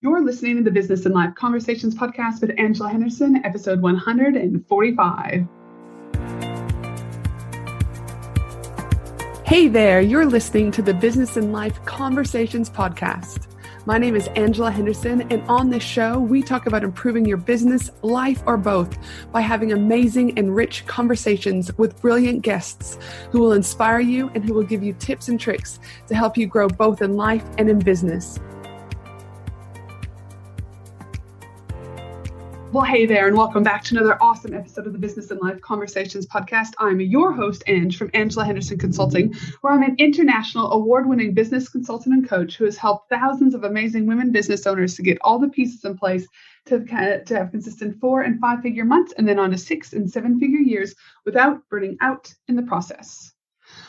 You're listening to the Business and Life Conversations podcast with Angela Henderson, episode 145. Hey there, you're listening to the Business and Life Conversations podcast. My name is Angela Henderson, and on this show, we talk about improving your business, life, or both by having amazing and rich conversations with brilliant guests who will inspire you and who will give you tips and tricks to help you grow both in life and in business. Well, hey there, and welcome back to another awesome episode of the Business and Life Conversations podcast. I'm your host, Ange, from Angela Henderson Consulting, where I'm an international award-winning business consultant and coach who has helped thousands of amazing women business owners to get all the pieces in place to have consistent 4- and 5-figure months and then on to 6- and 7-figure years without burning out in the process.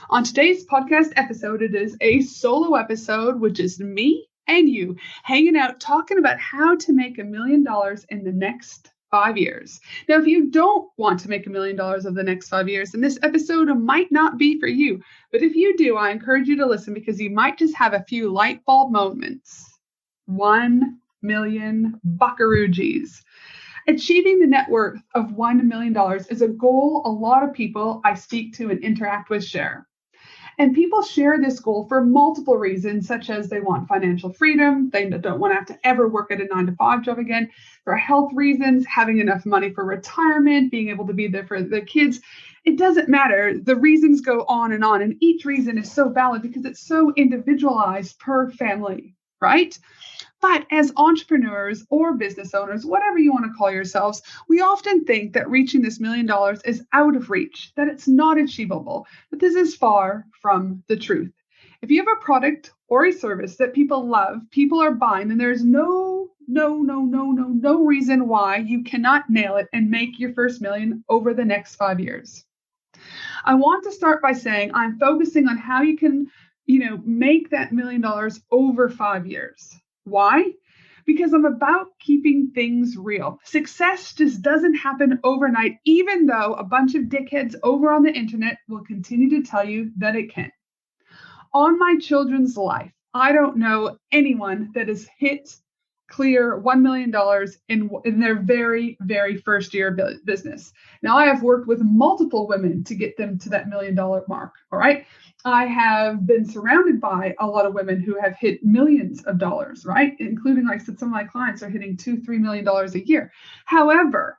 On today's podcast episode, it is a solo episode, which is me and you hanging out talking about how to make $1 million in the next 5 years. Now, if you don't want to make $1 million over the next 5 years, then this episode might not be for you. But if you do, I encourage you to listen because you might just have a few light bulb moments. 1 million buckaroo G's. Achieving the net worth of $1 million is a goal a lot of people I speak to and interact with share. And people share this goal for multiple reasons, such as they want financial freedom, they don't want to have to ever work at a 9-to-5 job again, for health reasons, having enough money for retirement, being able to be there for the kids. It doesn't matter. The reasons go on, and each reason is so valid because it's so individualized per family, right? But as entrepreneurs or business owners, whatever you want to call yourselves, we often think that reaching this $1 million is out of reach, that it's not achievable. But this is far from the truth. If you have a product or a service that people love, people are buying, then there's no reason why you cannot nail it and make your first million over the next 5 years. I want to start by saying I'm focusing on how you can, make that $1 million over 5 years. Why? Because I'm about keeping things real. Success just doesn't happen overnight, even though a bunch of dickheads over on the internet will continue to tell you that it can. On my children's life, I don't know anyone that has hit clear $1 million in their very, very first year of business. Now, I have worked with multiple women to get them to that $1 million mark, all right? I have been surrounded by a lot of women who have hit millions of dollars, right? Including, like I said, some of my clients are hitting $2-3 million a year. However,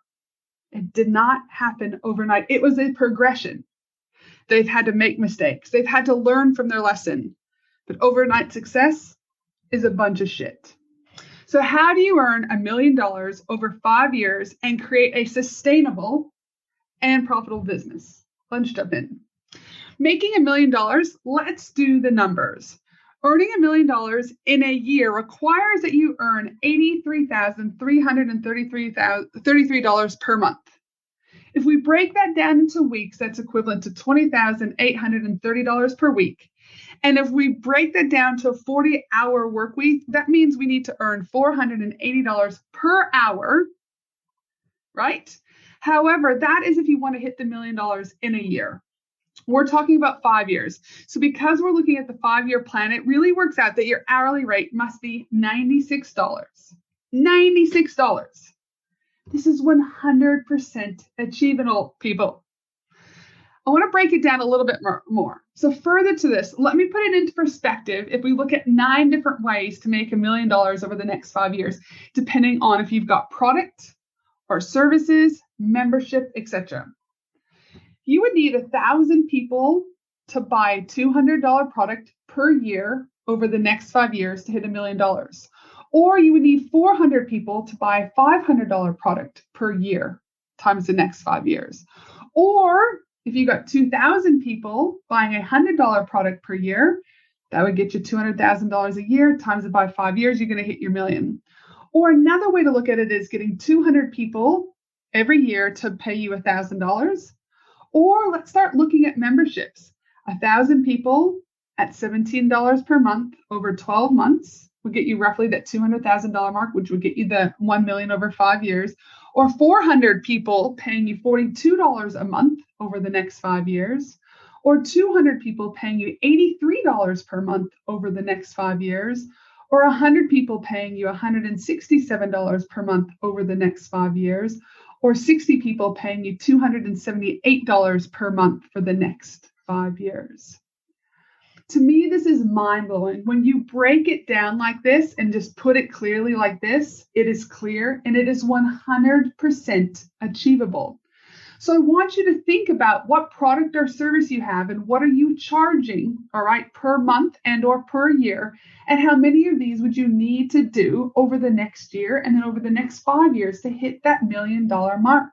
it did not happen overnight. It was a progression. They've had to make mistakes. They've had to learn from their lesson. But overnight success is a bunch of shit. So how do you earn $1 million over 5 years and create a sustainable and profitable business? Let's jump in. Making $1 million, let's do the numbers. Earning $1 million in a year requires that you earn $83,333 per month. If we break that down into weeks, that's equivalent to $20,830 per week. And if we break that down to a 40-hour work week, that means we need to earn $480 per hour, right? However, that is if you want to hit the $1 million in a year. We're talking about 5 years. So because we're looking at the 5-year plan, it really works out that your hourly rate must be $96. $96. This is 100% achievable, people. I want to break it down a little bit more. So further to this, let me put it into perspective. If we look at 9 different ways to make $1 million over the next 5 years, depending on if you've got product or services, membership, etc. You would need 1,000 people to buy a $200 product per year over the next 5 years to hit $1 million. Or you would need 400 people to buy a $500 product per year times the next 5 years. Or if you got 2,000 people buying a $100 product per year, that would get you $200,000 a year times it by 5 years, you're going to hit your million. Or another way to look at it is getting 200 people every year to pay you $1,000. Or let's start looking at memberships. 1,000 people at $17 per month over 12 months would get you roughly that $200,000 mark, which would get you the 1 million over 5 years. Or 400 people paying you $42 a month over the next 5 years. Or 200 people paying you $83 per month over the next 5 years. or 100 people paying you $167 per month over the next 5 years, or 60 people paying you $278 per month for the next 5 years. To me, this is mind-blowing. When you break it down like this and just put it clearly like this, it is clear and it is 100% achievable. So I want you to think about what product or service you have and what are you charging, all right, per month and or per year, and how many of these would you need to do over the next year and then over the next 5 years to hit that $1 million mark.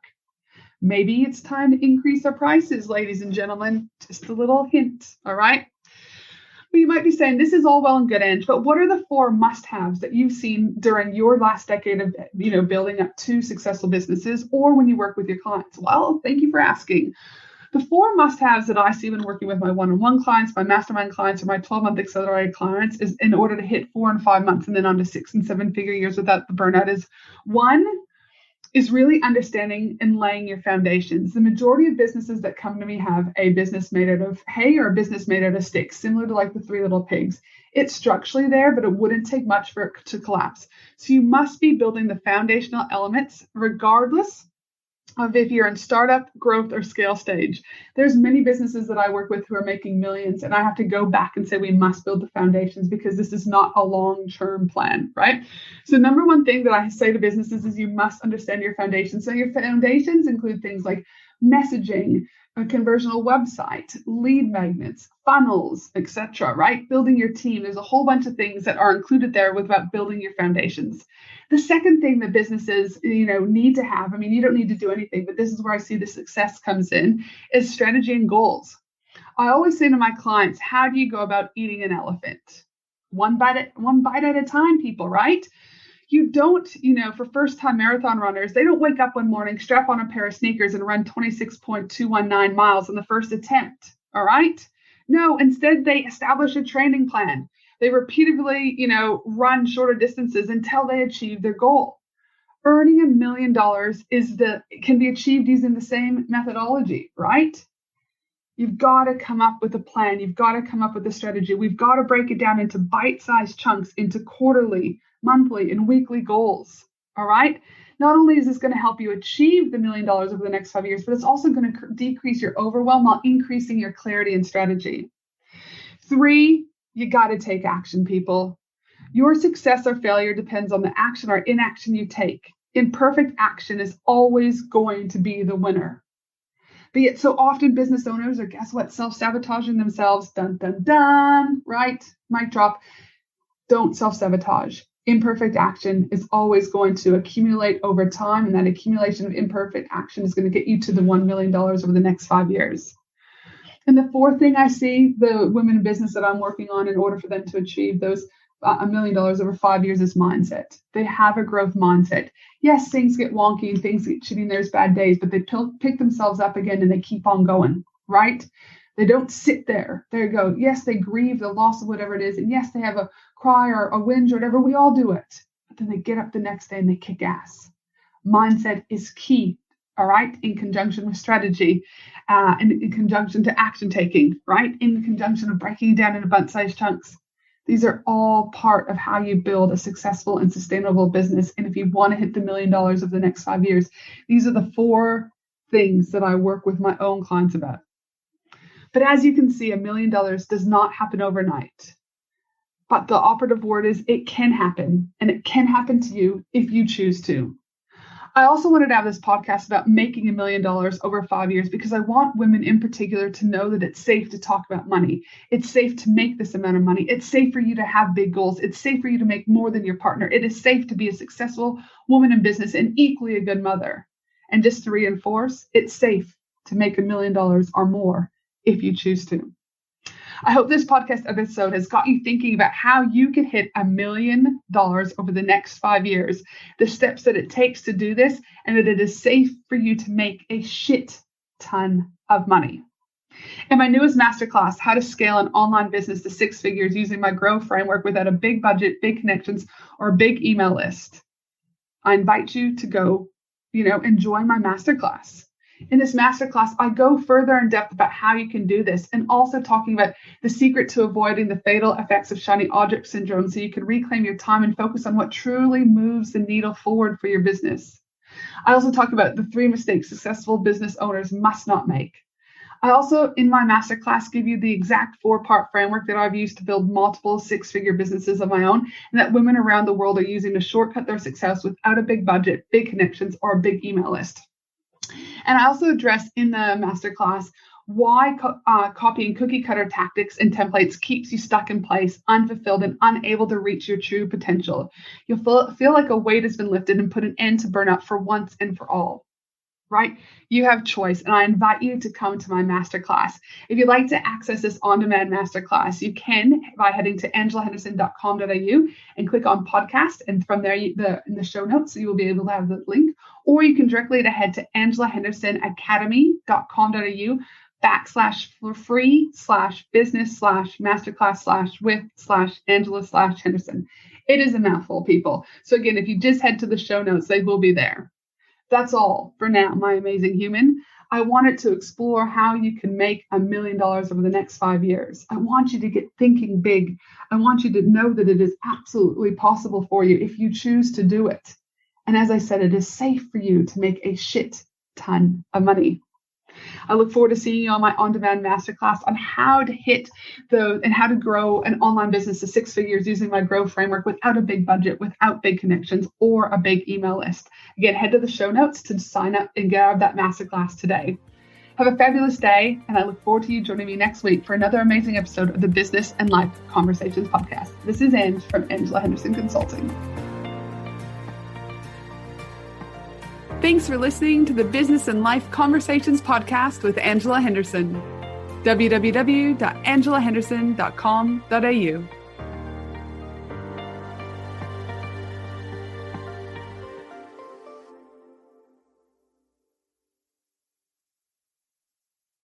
Maybe it's time to increase our prices, ladies and gentlemen. Just a little hint, all right? But you might be saying, this is all well and good, Ange, but what are the 4 must-haves that you've seen during your last decade of, building up 2 successful businesses or when you work with your clients? Well, thank you for asking. The 4 must-haves that I see when working with my one-on-one clients, my mastermind clients, or my 12-month accelerated clients is in order to hit 4 and 5 months and then on to 6 and 7-figure years without the burnout is 1, is really understanding and laying your foundations. The majority of businesses that come to me have a business made out of hay or a business made out of sticks, similar to like the 3 Little Pigs. It's structurally there, but it wouldn't take much for it to collapse. So you must be building the foundational elements regardless of if you're in startup, growth, or scale stage. There's many businesses that I work with who are making millions, and I have to go back and say we must build the foundations because this is not a long-term plan, right? So number one thing that I say to businesses is you must understand your foundations. So your foundations include things like messaging, a conversional website, lead magnets, funnels, etc., right? Building your team. There's a whole bunch of things that are included there about building your foundations. The second thing that businesses, need to have, you don't need to do anything, but this is where I see the success comes in, is strategy and goals. I always say to my clients, how do you go about eating an elephant? One bite at a time, people, right? You don't, for first-time marathon runners, they don't wake up one morning, strap on a pair of sneakers and run 26.219 miles in the first attempt, all right? No, instead they establish a training plan. They repeatedly, run shorter distances until they achieve their goal. Earning $1 million can be achieved using the same methodology, right? You've got to come up with a plan. You've got to come up with a strategy. We've got to break it down into bite-sized chunks, into quarterly, monthly, and weekly goals, all right? Not only is this going to help you achieve the $1 million over the next 5 years, but it's also going to decrease your overwhelm while increasing your clarity and strategy. 3, you got to take action, people. Your success or failure depends on the action or inaction you take. Imperfect action is always going to be the winner. But yet so often business owners are, guess what, self-sabotaging themselves. Dun, dun, dun, right? Mic drop. Don't self-sabotage. Imperfect action is always going to accumulate over time, and that accumulation of imperfect action is going to get you to the $1 million over the next 5 years. And the 4th thing I see the women in business that I'm working on in order for them to achieve those $1 million over 5 years is mindset. They have a growth mindset. Yes, things get wonky and things get shitty and there's bad days, but they pick themselves up again and they keep on going, right? They don't sit there. There you go. Yes, they grieve the loss of whatever it is. And yes, they have a cry or a whinge or whatever. We all do it. But then they get up the next day and they kick ass. Mindset is key, all right, in conjunction with strategy and in conjunction to action taking, right, in conjunction of breaking it down into bite-sized chunks. These are all part of how you build a successful and sustainable business. And if you want to hit the $1 million over the next 5 years, these are the 4 things that I work with my own clients about. But as you can see, $1 million does not happen overnight. But the operative word is it can happen, and it can happen to you if you choose to. I also wanted to have this podcast about making $1 million over 5 years because I want women in particular to know that it's safe to talk about money. It's safe to make this amount of money. It's safe for you to have big goals. It's safe for you to make more than your partner. It is safe to be a successful woman in business and equally a good mother. And just to reinforce, it's safe to make $1 million or more if you choose to. I hope this podcast episode has got you thinking about how you can hit $1 million over the next 5 years, the steps that it takes to do this, and that it is safe for you to make a shit ton of money. In my newest masterclass, How to Scale an Online Business to 6 Figures Using My Grow Framework Without a Big Budget, Big Connections, or a Big Email List, I invite you to go, and join my masterclass. In this masterclass, I go further in depth about how you can do this and also talking about the secret to avoiding the fatal effects of shiny object syndrome so you can reclaim your time and focus on what truly moves the needle forward for your business. I also talk about the 3 mistakes successful business owners must not make. I also, in my masterclass, give you the exact 4-part framework that I've used to build multiple 6-figure businesses of my own and that women around the world are using to shortcut their success without a big budget, big connections, or a big email list. And I also address in the masterclass why copying cookie cutter tactics and templates keeps you stuck in place, unfulfilled, and unable to reach your true potential. You'll feel like a weight has been lifted and put an end to burnout for once and for all. Right? You have choice, and I invite you to come to my masterclass. If you'd like to access this on-demand masterclass, you can by heading to angelahenderson.com.au and click on podcast, and from there, in the show notes, you will be able to have the link, or you can directly head to angelahenderson.academy.com.au/free/business/masterclass/with/Angela/Henderson. It is a mouthful, people. So again, if you just head to the show notes, they will be there. That's all for now, my amazing human. I wanted to explore how you can make $1 million over the next 5 years. I want you to get thinking big. I want you to know that it is absolutely possible for you if you choose to do it. And as I said, it is safe for you to make a shit ton of money. I look forward to seeing you on my on-demand masterclass on how to hit and how to grow an online business to 6 figures using my Grow framework without a big budget, without big connections, or a big email list. Again, head to the show notes to sign up and grab that masterclass today. Have a fabulous day, and I look forward to you joining me next week for another amazing episode of the Business and Life Conversations podcast. This is Ange from Angela Henderson Consulting. Thanks for listening to the Business and Life Conversations podcast with Angela Henderson. www.angelahenderson.com.au